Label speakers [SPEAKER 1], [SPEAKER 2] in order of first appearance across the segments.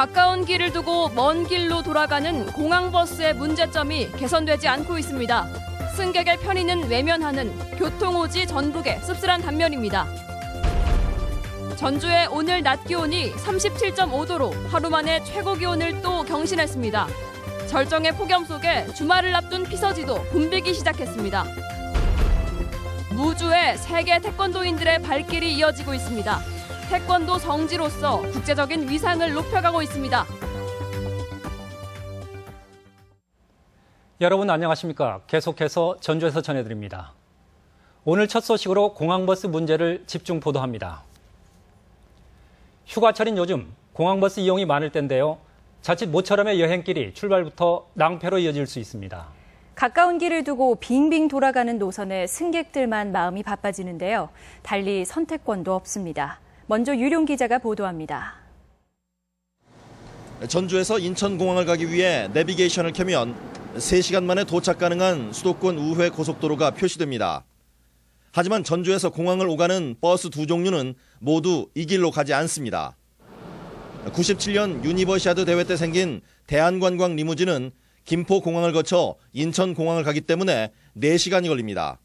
[SPEAKER 1] 가까운 길을 두고 먼 길로 돌아가는 공항버스의 문제점이 개선되지 않고 있습니다. 승객의 편의는 외면하는 교통오지 전북의 씁쓸한 단면입니다. 전주의 오늘 낮 기온이 37.5도로 하루 만에 최고 기온을 또 경신했습니다. 절정의 폭염 속에 주말을 앞둔 피서지도 붐비기 시작했습니다. 무주의 세계 태권도인들의 발길이 이어지고 있습니다. 태권도 성지로서 국제적인 위상을 높여가고 있습니다.
[SPEAKER 2] 여러분 안녕하십니까? 계속해서 전주에서 전해드립니다. 오늘 첫 소식으로 공항버스 문제를 집중 보도합니다. 휴가철인 요즘 공항버스 이용이 많을 텐데요. 자칫 모처럼의 여행길이 출발부터 낭패로 이어질 수 있습니다.
[SPEAKER 3] 가까운 길을 두고 빙빙 돌아가는 노선에 승객들만 마음이 바빠지는데요. 달리 선택권도 없습니다. 먼저 유룡 기자가 보도합니다.
[SPEAKER 4] 전주에서 인천공항을 가기 위해 내비게이션을 켜면 3시간 만에 도착 가능한 수도권 우회 고속도로가 표시됩니다. 하지만 전주에서 공항을 오가는 버스 두 종류는 모두 이 길로 가지 않습니다. 97년 유니버시아드 대회 때 생긴 대한관광 리무진은 김포공항을 거쳐 인천공항을 가기 때문에 4시간이 걸립니다.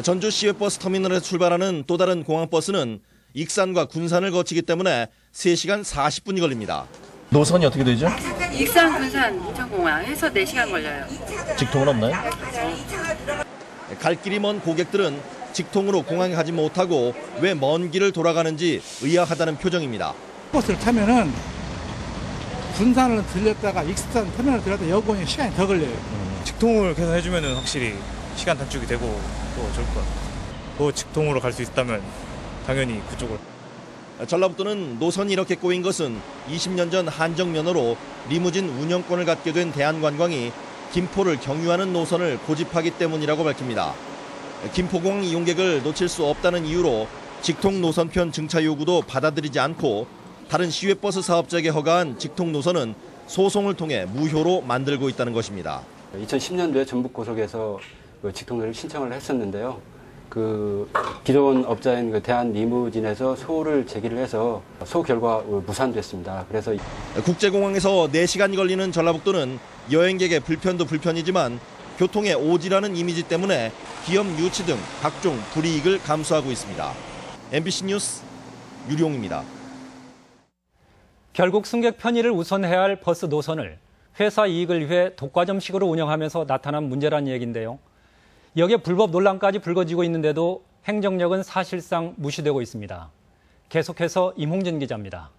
[SPEAKER 4] 전주 시외버스 터미널에서 출발하는 또 다른 공항버스는 익산과 군산을 거치기 때문에 3시간 40분이 걸립니다.
[SPEAKER 5] 노선이 어떻게 되죠?
[SPEAKER 6] 익산, 군산, 인천공항에서 4시간 걸려요.
[SPEAKER 5] 직통은 없나요?
[SPEAKER 4] 갈 길이 먼 고객들은 직통으로 공항에 가지 못하고 왜 먼 길을 돌아가는지 의아하다는 표정입니다.
[SPEAKER 7] 버스를 타면은 군산을 들렸다가 익산 터미널을 들렸다가 여권이 시간이 더 걸려요.
[SPEAKER 8] 직통을 개선해주면 확실히 시간 단축이 되고 또 좋을 것 같아요. 또 직통으로 갈 수 있다면 당연히 그쪽으로.
[SPEAKER 4] 전라북도는 노선이 이렇게 꼬인 것은 20년 전 한정면허로 리무진 운영권을 갖게 된 대한관광이 김포를 경유하는 노선을 고집하기 때문이라고 밝힙니다. 김포공항 이용객을 놓칠 수 없다는 이유로 직통 노선편 증차 요구도 받아들이지 않고 다른 시외버스 사업자에게 허가한 직통 노선은 소송을 통해 무효로 만들고 있다는 것입니다.
[SPEAKER 9] 2010년도에 전북고속에서 직통을 신청을 했었는데요. 기존 업자인 대한리무진에서 소를 제기를 해서 소 결과 무산됐습니다. 그래서
[SPEAKER 4] 국제공항에서 4시간이 걸리는 전라북도는 여행객의 불편도 불편이지만 교통의 오지라는 이미지 때문에 기업 유치 등 각종 불이익을 감수하고 있습니다. MBC 뉴스 유룡입니다.
[SPEAKER 2] 결국 승객 편의를 우선해야 할 버스 노선을 회사 이익을 위해 독과점식으로 운영하면서 나타난 문제란 얘기인데요. 여기에 불법 논란까지 불거지고 있는데도 행정력은 사실상 무시되고 있습니다. 계속해서 임홍진 기자입니다.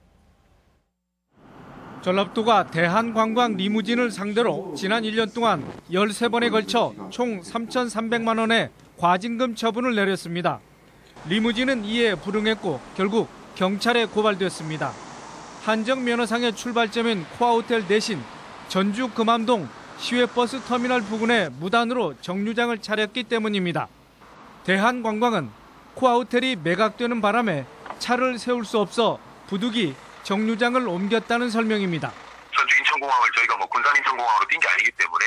[SPEAKER 10] 전라북도가 대한관광 리무진을 상대로 지난 1년 동안 13번에 걸쳐 총 3,300만 원의 과징금 처분을 내렸습니다. 리무진은 이에 불응했고 결국 경찰에 고발됐습니다. 한정면허상의 출발점인 코아호텔 대신 전주 금암동 시외버스 터미널 부근에 무단으로 정류장을 차렸기 때문입니다. 대한관광은 코아호텔이 매각되는 바람에 차를 세울 수 없어 부득이 정류장을 옮겼다는 설명입니다.
[SPEAKER 11] 전주 인천공항을 저희가 군산 인천공항으로 뛴 게 아니기 때문에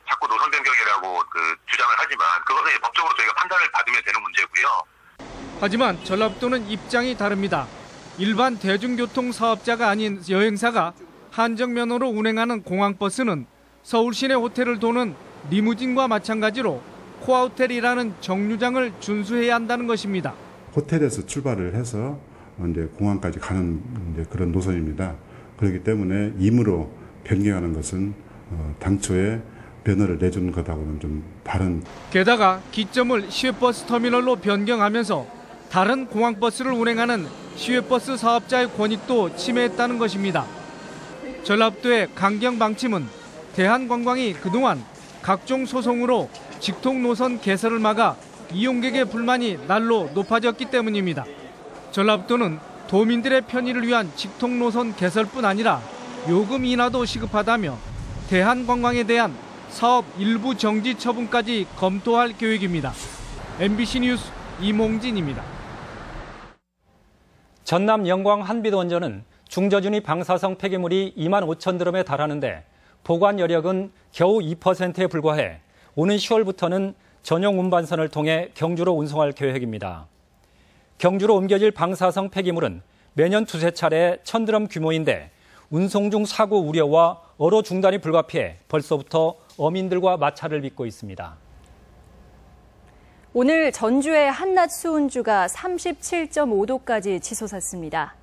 [SPEAKER 11] 자꾸 노선 변경이라고 주장을 하지만 그것은 법적으로 저희가 판단을 받으면 되는 문제고요.
[SPEAKER 10] 하지만 전라북도는 입장이 다릅니다. 일반 대중교통 사업자가 아닌 여행사가 한정면허로 운행하는 공항버스는 서울 시내 호텔을 도는 리무진과 마찬가지로 코아호텔이라는 정류장을 준수해야 한다는 것입니다.
[SPEAKER 12] 호텔에서 출발을 해서 이제 공항까지 가는 그런 노선입니다. 그렇기 때문에 임의로 변경하는 것은 당초에 면허를 내주는 것하고는 좀 다른.
[SPEAKER 10] 게다가 기점을 시외버스 터미널로 변경하면서 다른 공항버스를 운행하는 시외버스 사업자의 권익도 침해했다는 것입니다. 전라북도의 강경 방침은 대한관광이 그동안 각종 소송으로 직통 노선 개설을 막아 이용객의 불만이 날로 높아졌기 때문입니다. 전라북도는 도민들의 편의를 위한 직통 노선 개설뿐 아니라 요금 인하도 시급하다며 대한관광에 대한 사업 일부 정지 처분까지 검토할 계획입니다. MBC 뉴스 임홍진입니다.
[SPEAKER 2] 전남 영광 한빛원전은 중저준위 방사성 폐기물이 2만 5천 드럼에 달하는데 보관 여력은 겨우 2%에 불과해 오는 10월부터는 전용 운반선을 통해 경주로 운송할 계획입니다. 경주로 옮겨질 방사성 폐기물은 매년 두세 차례 1,000드럼 규모인데 운송 중 사고 우려와 어로 중단이 불가피해 벌써부터 어민들과 마찰을 빚고 있습니다.
[SPEAKER 3] 오늘 전주의 한낮 수온주가 37.5도까지 치솟았습니다.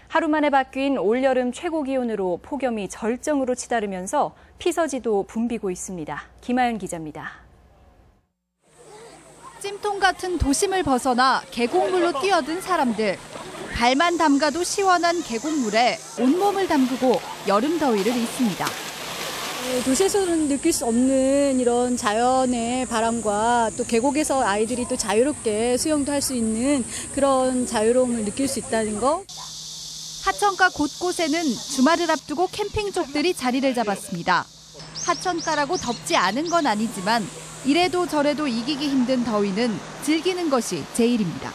[SPEAKER 3] 하루 만에 바뀐 올여름 최고 기온으로 폭염이 절정으로 치달으면서 피서지도 붐비고 있습니다. 김하연 기자입니다.
[SPEAKER 13] 찜통 같은 도심을 벗어나 계곡물로 뛰어든 사람들. 발만 담가도 시원한 계곡물에 온몸을 담그고 여름 더위를 잊습니다.
[SPEAKER 14] 도시에서는 느낄 수 없는 이런 자연의 바람과 또 계곡에서 아이들이 또 자유롭게 수영도 할 수 있는 그런 자유로움을 느낄 수 있다는 거.
[SPEAKER 13] 하천가 곳곳에는 주말을 앞두고 캠핑족들이 자리를 잡았습니다. 하천가라고 덥지 않은 건 아니지만 이래도 저래도 이기기 힘든 더위는 즐기는 것이 제일입니다.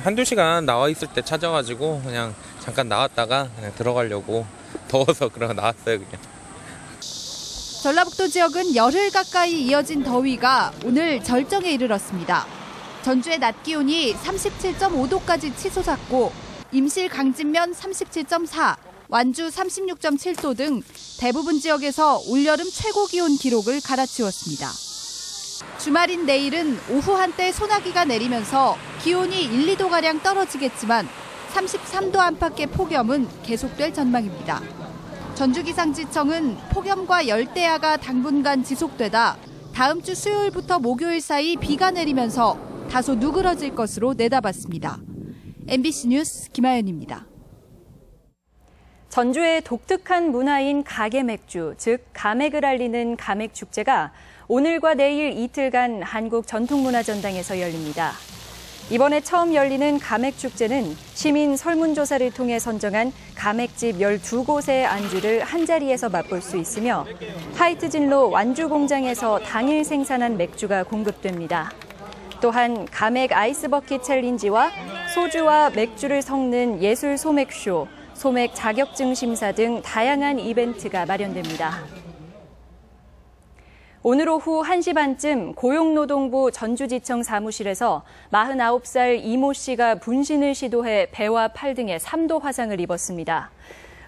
[SPEAKER 15] 한두 시간 나와 있을 때 찾아가지고 그냥 잠깐 나왔다가 그냥 들어가려고 더워서 그러고 나왔어요, 그냥.
[SPEAKER 13] 전라북도 지역은 열흘 가까이 이어진 더위가 오늘 절정에 이르렀습니다. 전주의 낮 기온이 37.5도까지 치솟았고 임실 강진면 37.4, 완주 36.7도 등 대부분 지역에서 올여름 최고 기온 기록을 갈아치웠습니다. 주말인 내일은 오후 한때 소나기가 내리면서 기온이 1, 2도가량 떨어지겠지만 33도 안팎의 폭염은 계속될 전망입니다. 전주기상지청은 폭염과 열대야가 당분간 지속되다 다음 주 수요일부터 목요일 사이 비가 내리면서 다소 누그러질 것으로 내다봤습니다. MBC 뉴스 김하연입니다.
[SPEAKER 3] 전주의 독특한 문화인 가게맥주, 즉 가맥을 알리는 가맥축제가 오늘과 내일 이틀간 한국전통문화전당에서 열립니다. 이번에 처음 열리는 가맥축제는 시민 설문조사를 통해 선정한 가맥집 12곳의 안주를 한자리에서 맛볼 수 있으며 하이트진로 완주공장에서 당일 생산한 맥주가 공급됩니다. 또한 가맥 아이스버킷 챌린지와 소주와 맥주를 섞는 예술 소맥쇼, 소맥 자격증 심사 등 다양한 이벤트가 마련됩니다. 오늘 오후 1시 반쯤 고용노동부 전주지청 사무실에서 49살 이모 씨가 분신을 시도해 배와 팔 등에 3도 화상을 입었습니다.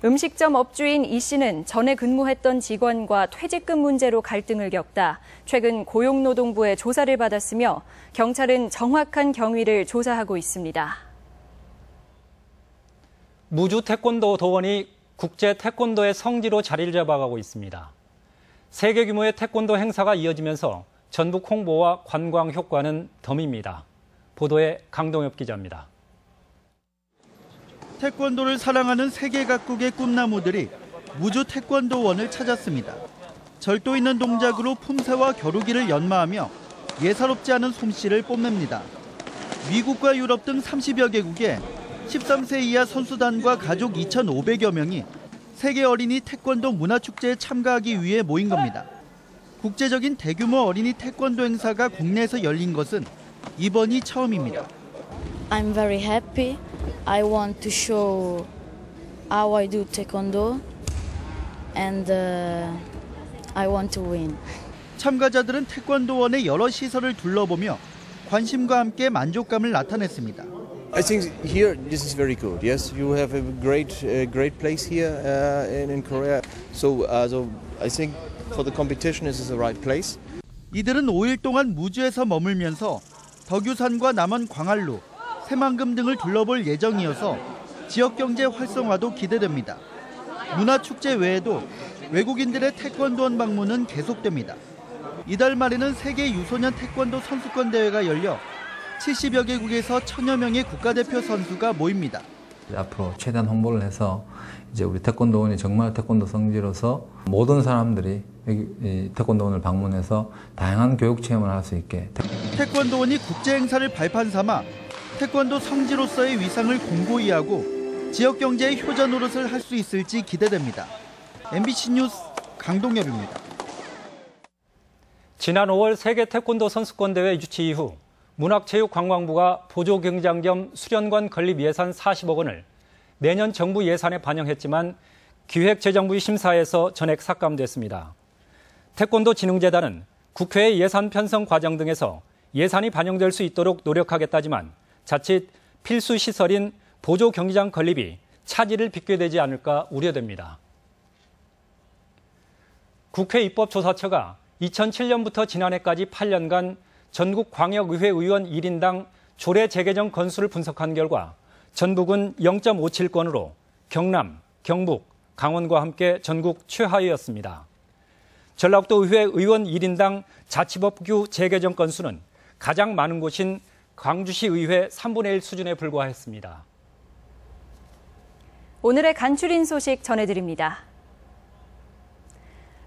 [SPEAKER 3] 음식점 업주인 이 씨는 전에 근무했던 직원과 퇴직금 문제로 갈등을 겪다 최근 고용노동부의 조사를 받았으며 경찰은 정확한 경위를 조사하고 있습니다.
[SPEAKER 2] 무주 태권도 도원이 국제 태권도의 성지로 자리를 잡아가고 있습니다. 세계 규모의 태권도 행사가 이어지면서 전북 홍보와 관광 효과는 덤입니다. 보도에 강동엽 기자입니다.
[SPEAKER 16] 태권도를 사랑하는 세계 각국의 꿈나무들이 무주 태권도원을 찾았습니다. 절도 있는 동작으로 품새와 겨루기를 연마하며 예사롭지 않은 솜씨를 뽐냅니다. 미국과 유럽 등 30여 개국에 13세 이하 선수단과 가족 2,500여 명이 세계 어린이 태권도 문화축제에 참가하기 위해 모인 겁니다. 국제적인 대규모 어린이 태권도 행사가 국내에서 열린 것은 이번이 처음입니다.
[SPEAKER 17] I'm very happy. I want to show how I do taekwondo and I want to win.
[SPEAKER 16] 참가자들은 태권도원의 여러 시설을 둘러보며 관심과 함께 만족감을 나타냈습니다.
[SPEAKER 18] I think here this is very good. Yes, you have a great place here in Korea. So I think for the competition this is the right place.
[SPEAKER 16] 이들은 5일 동안 무주에서 머물면서 덕유산과 남원 광안루, 새만금 등을 둘러볼 예정이어서 지역 경제 활성화도 기대됩니다. 문화축제 외에도 외국인들의 태권도원 방문은 계속됩니다. 이달 말에는 세계 유소년 태권도 선수권 대회가 열려 70여 개국에서 1000여 명의 국가대표 선수가 모입니다.
[SPEAKER 19] 앞으로 최대한 홍보를 해서 이제 우리 태권도원이 정말 태권도 성지로서 모든 사람들이 여기 태권도원을 방문해서 다양한 교육 체험을 할 수 있게.
[SPEAKER 16] 태권도원이 국제 행사를 발판 삼아 태권도 성지로서의 위상을 공고히 하고 지역 경제의 효자 노릇을 할 수 있을지 기대됩니다. MBC 뉴스 강동엽입니다.
[SPEAKER 2] 지난 5월 세계 태권도 선수권 대회 유치 이후 문화체육관광부가 보조경장 겸 수련관 건립 예산 40억 원을 내년 정부 예산에 반영했지만 기획재정부의 심사에서 전액 삭감됐습니다. 태권도진흥재단은 국회의 예산 편성 과정 등에서 예산이 반영될 수 있도록 노력하겠다지만 자칫 필수 시설인 보조경기장 건립이 차질을 빚게 되지 않을까 우려됩니다. 국회 입법조사처가 2007년부터 지난해까지 8년간 전국 광역의회 의원 1인당 조례 재개정 건수를 분석한 결과 전북은 0.57건으로 경남, 경북, 강원과 함께 전국 최하위였습니다. 전라북도 의회 의원 1인당 자치법규 재개정 건수는 가장 많은 곳인 광주시 의회 3분의 1 수준에 불과했습니다.
[SPEAKER 3] 오늘의 간추린 소식 전해드립니다.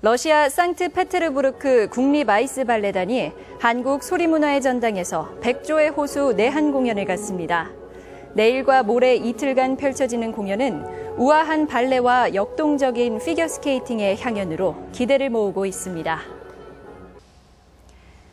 [SPEAKER 3] 러시아 상트페테르부르크 국립아이스발레단이 한국 소리문화의 전당에서 백조의 호수 내한 공연을 갖습니다. 내일과 모레 이틀간 펼쳐지는 공연은 우아한 발레와 역동적인 피겨스케이팅의 향연으로 기대를 모으고 있습니다.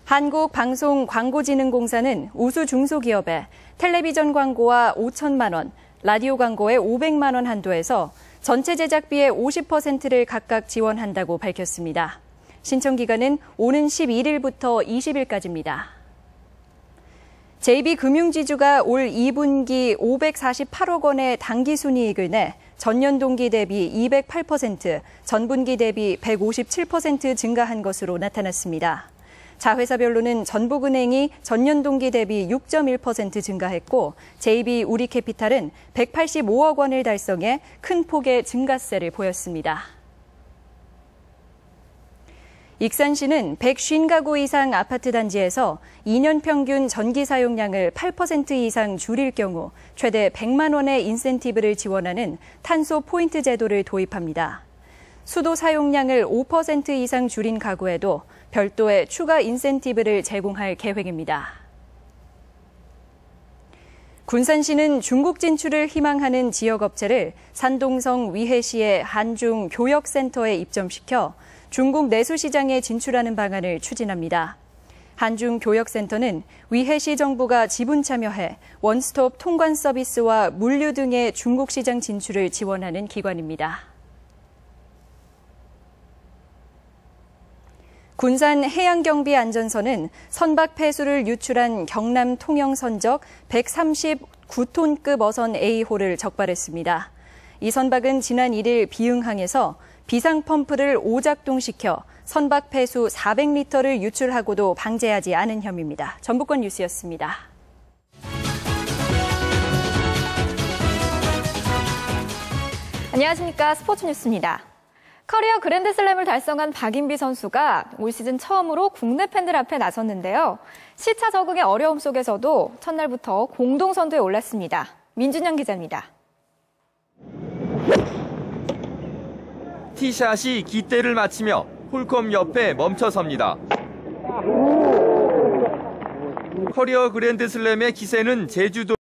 [SPEAKER 3] 한국방송광고진흥공사는 우수 중소기업에 텔레비전 광고와 5천만 원, 라디오 광고에 500만 원 한도에서 전체 제작비의 50%를 각각 지원한다고 밝혔습니다. 신청 기간은 오는 11일부터 20일까지입니다. JB금융지주가 올 2분기 548억 원의 당기순이익을 내 전년 동기 대비 208%, 전분기 대비 157% 증가한 것으로 나타났습니다. 자회사별로는 전북은행이 전년 동기 대비 6.1% 증가했고 JB우리캐피탈은 185억 원을 달성해 큰 폭의 증가세를 보였습니다. 익산시는 150가구 이상 아파트 단지에서 2년 평균 전기 사용량을 8% 이상 줄일 경우 최대 100만 원의 인센티브를 지원하는 탄소 포인트 제도를 도입합니다. 수도 사용량을 5% 이상 줄인 가구에도 별도의 추가 인센티브를 제공할 계획입니다. 군산시는 중국 진출을 희망하는 지역업체를 산동성 위해시의 한중 교역센터에 입점시켜 중국 내수시장에 진출하는 방안을 추진합니다. 한중 교역센터는 위해시 정부가 지분 참여해 원스톱 통관 서비스와 물류 등의 중국 시장 진출을 지원하는 기관입니다. 군산 해양경비안전선은 선박 폐수를 유출한 경남 통영 선적 139톤급 어선 A호를 적발했습니다. 이 선박은 지난 1일 비응항에서 비상펌프를 오작동시켜 선박 폐수 400리터를 유출하고도 방제하지 않은 혐의입니다. 전북권 뉴스였습니다.
[SPEAKER 20] 안녕하십니까. 스포츠 뉴스입니다. 커리어 그랜드슬램을 달성한 박인비 선수가 올 시즌 처음으로 국내 팬들 앞에 나섰는데요. 시차 적응의 어려움 속에서도 첫날부터 공동선두에 올랐습니다. 민준영 기자입니다.
[SPEAKER 21] 티샷이 기대를 마치며 홀컵 옆에 멈춰섭니다. 커리어 그랜드슬램의 기세는 제주도